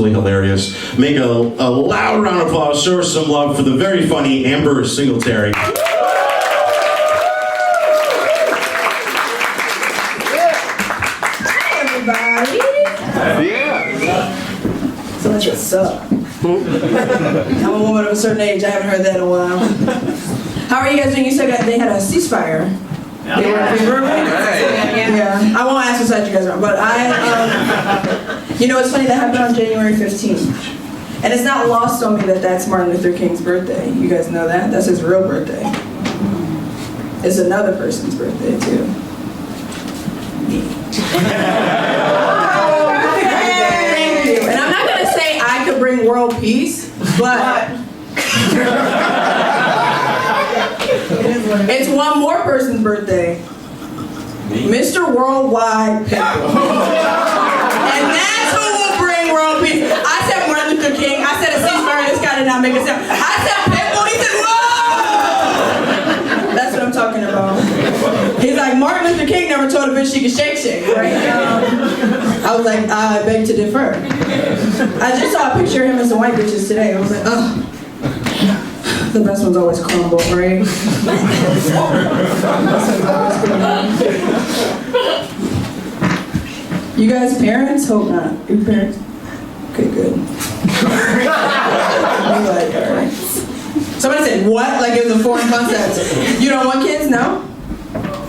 absolutely hilarious. Make a loud round of applause, show her some love for the very funny Amber Singletary. Hi, everybody. Yeah. So that's what's up. I'm a woman of a certain age. I haven't heard that in a while. How are you guys doing? You said they had a ceasefire. They were in favor of it? Yeah. I won't ask what side you guys are on, but you know, it's funny, that happened on January 15th. And it's not lost on me that that's Martin Luther King's birthday. You guys know that? That's his real birthday. It's another person's birthday, too. Thank you. And I'm not going to say I could bring world peace, but it's one more person's birthday. Mr. Worldwide Pitbull. And that's who will bring world peace. I said Martin Luther King. I said a ceasefire. This guy did not make a sound. I said Pitbull. He said, whoa! That's what I'm talking about. He's like, Martin Luther King never told a bitch she could shake, right? I was like, I beg to differ. I just saw a picture of him and some white bitches today. I was like, oh. The best ones always crumble, right? You guys parents? Hope not. You parents? Okay, good. Like, all right. Somebody said, what? Like it was a foreign concept. You don't want kids? No?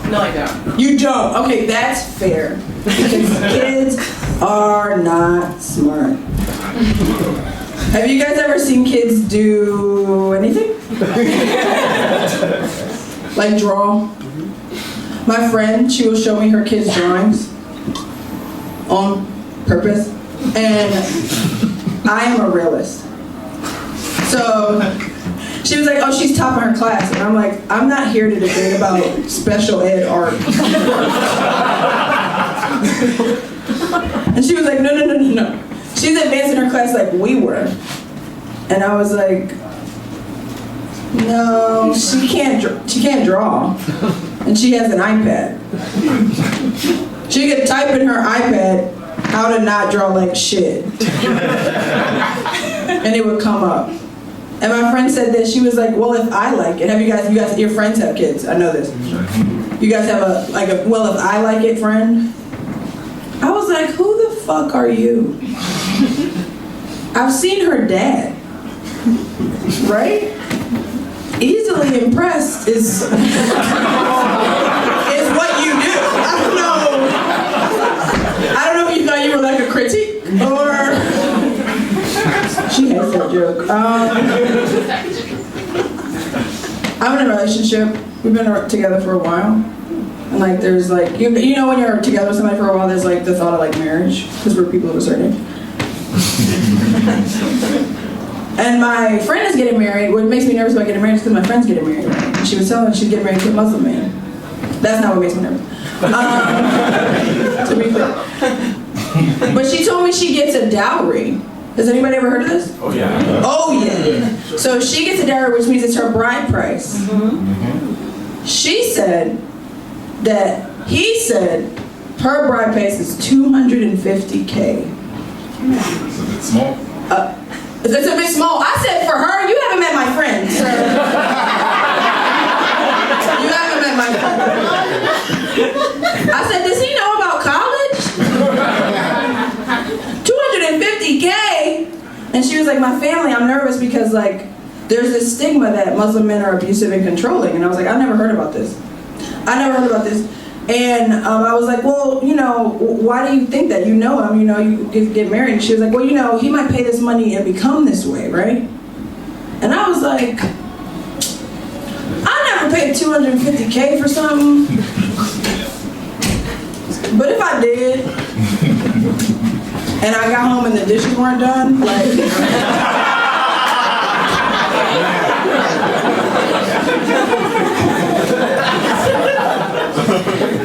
No, I don't. You don't? Okay, that's fair. Because kids are not smart. Have you guys ever seen kids do anything? Like draw? My friend, she will show me her kids' drawings on purpose, and I am a realist. So she was like, oh, she's top in her class, and I'm like, I'm not here to debate about special ed art. And she was like, no. She's advanced in her class like we were. And I was like, no, she can't draw. And she has an iPad. She could type in her iPad how to not draw like shit. And it would come up. And my friend said this, she was like, well, if I like it, you guys, your friends have kids, I know this. You guys have a well, if I like it friend? I was like, who the fuck are you? I've seen her dad, right? Easily impressed is what you do. I don't know if you thought you were like a critic or she hates that joke. I'm in a relationship. We've been together for a while. And like there's like, you know when you're together with somebody for a while, there's like the thought of like marriage, because we're people of a certain age. And my friend is getting married. What makes me nervous about getting married is because my friend's getting married. And she was telling me she's getting married to a Muslim man. That's not what makes me nervous. To be clear. But she told me she gets a dowry. Has anybody ever heard of this? Oh yeah. Oh yeah. So she gets a dowry, which means it's her bride price. She said that he said her bride price is $250K. It's a bit small. It's a bit small. I said for her, you haven't met my friend, sir. You haven't met my friend. I said, does he know about college? $250K? And she was like, my family, I'm nervous because like, there's this stigma that Muslim men are abusive and controlling. And I was like, I never heard about this. And I was like, well, you know, why do you think that? You know him, you know, you get married. And she was like, well, you know, he might pay this money and become this way, right? And I was like, I never paid $250K for something. But if I did, and I got home and the dishes weren't done, like...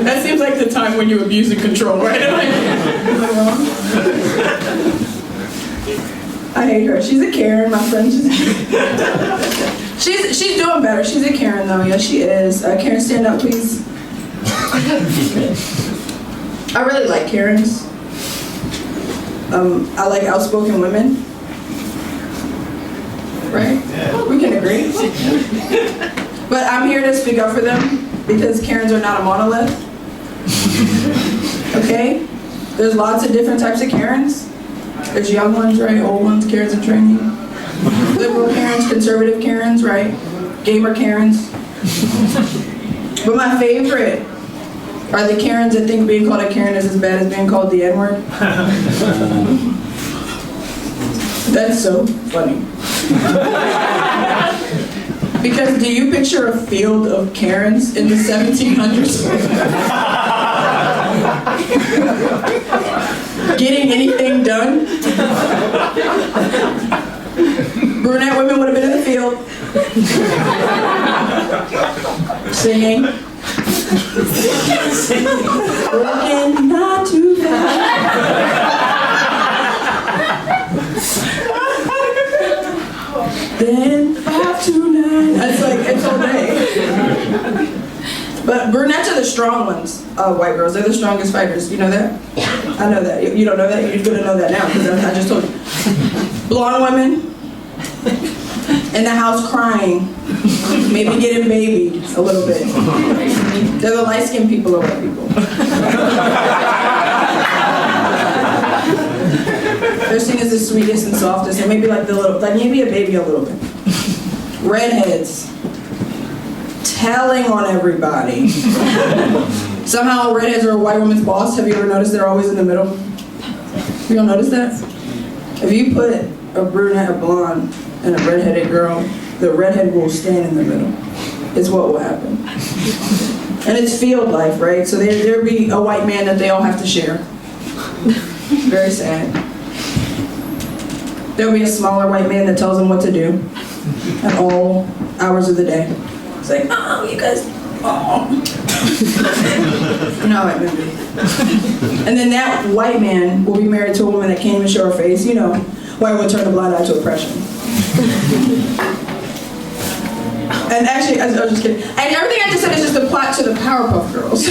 That seems like the time when you abuse and control, right? Am I wrong? I hate her. She's a Karen, my friend. She's doing better. She's a Karen, though. Yes, she is. Karen, stand up, please. I really like Karens. I like outspoken women. Right? We can agree. But I'm here to speak up for them because Karens are not a monolith. Okay? There's lots of different types of Karens. There's young ones, right? Old ones, Karens in training. Liberal Karens, conservative Karens, right? Gamer Karens. But my favorite are the Karens that think being called a Karen is as bad as being called the N-word. That's so funny. Because do you picture a field of Karens in the 1700s? Getting anything done? Brunette women would have been in the field. Singing. Working not too bad. Then 5 to 9. That's like, it's all day. But brunettes are the strong ones, white girls. They're the strongest fighters. You know that? I know that. You don't know that? You're going to know that now because I just told you. Blonde women in the house crying, maybe getting babied a little bit. They're the light-skinned people or white people. They're seen as the sweetest and softest, and maybe like maybe a baby a little bit. Redheads, telling on everybody. Somehow redheads are a white woman's boss. Have you ever noticed they're always in the middle? You don't notice that? If you put a brunette, a blonde, and a redheaded girl, the redhead will stand in the middle. It's what will happen. And it's field life, right? So there'll be a white man that they all have to share. Very sad. There'll be a smaller white man that tells them what to do at all hours of the day. It's like, oh, you guys, oh. You know how white men do. And then that white man will be married to a woman that can't even show her face. You know, white women turn a blind eye to oppression. And actually, I was just kidding. And everything I just said is just a plot to the Powerpuff Girls.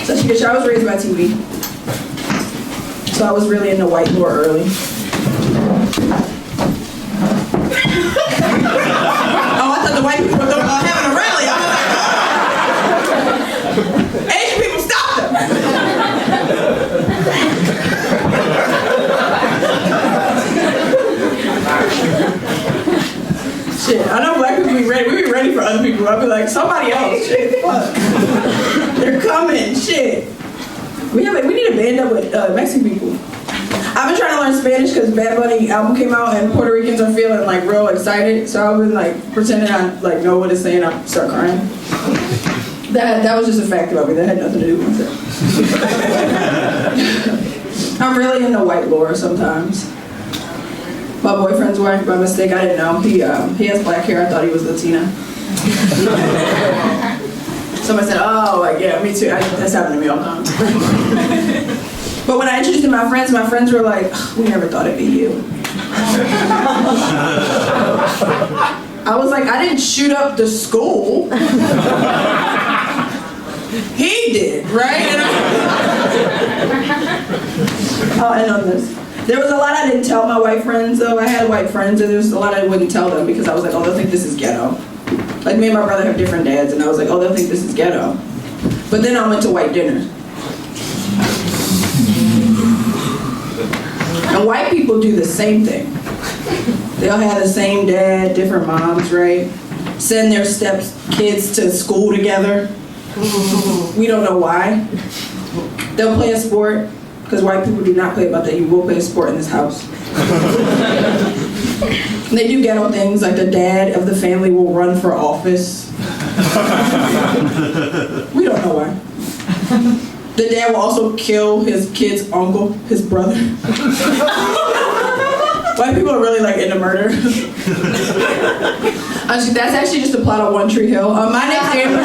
Such a good show. I was raised by TV. So I was really into white lore early. Oh, I thought the white people were having a rally. I was like, Asian people, stop them! Shit, I know black people be ready. We be ready for other people. I'll be like, somebody else. Shit, fuck. They're coming. Shit. We need to band up with Mexican people. I've been trying to learn Spanish because Bad Bunny album came out and Puerto Ricans are feeling like real excited. So I've been like pretending I like know what it's saying. I start crying. That was just a fact about me. That had nothing to do with it. I'm really into white lore sometimes. My boyfriend's wife, by mistake, I didn't know. He has black hair. I thought he was Latina. Somebody said, oh, like, yeah, me too. That's happened to me all the time. But when I introduced him to my friends were like, we never thought it'd be you. I was like, I didn't shoot up the school. He did, right? I'll end on this. There was a lot I didn't tell my white friends, though. I had white friends, and there was a lot I wouldn't tell them because I was like, oh, they'll think this is ghetto. Like, me and my brother have different dads, and I was like, oh, they'll think this is ghetto. But then I went to white dinner. And white people do the same thing. They all have the same dad, different moms, right? Send their kids to school together. We don't know why. They'll play a sport, because white people do not play about that. You will play a sport in this house. They do ghetto things, like the dad of the family will run for office. We don't know why. The dad will also kill his kid's uncle, his brother. White people are really like into murder. That's actually just a plot on One Tree Hill. My name's Amber.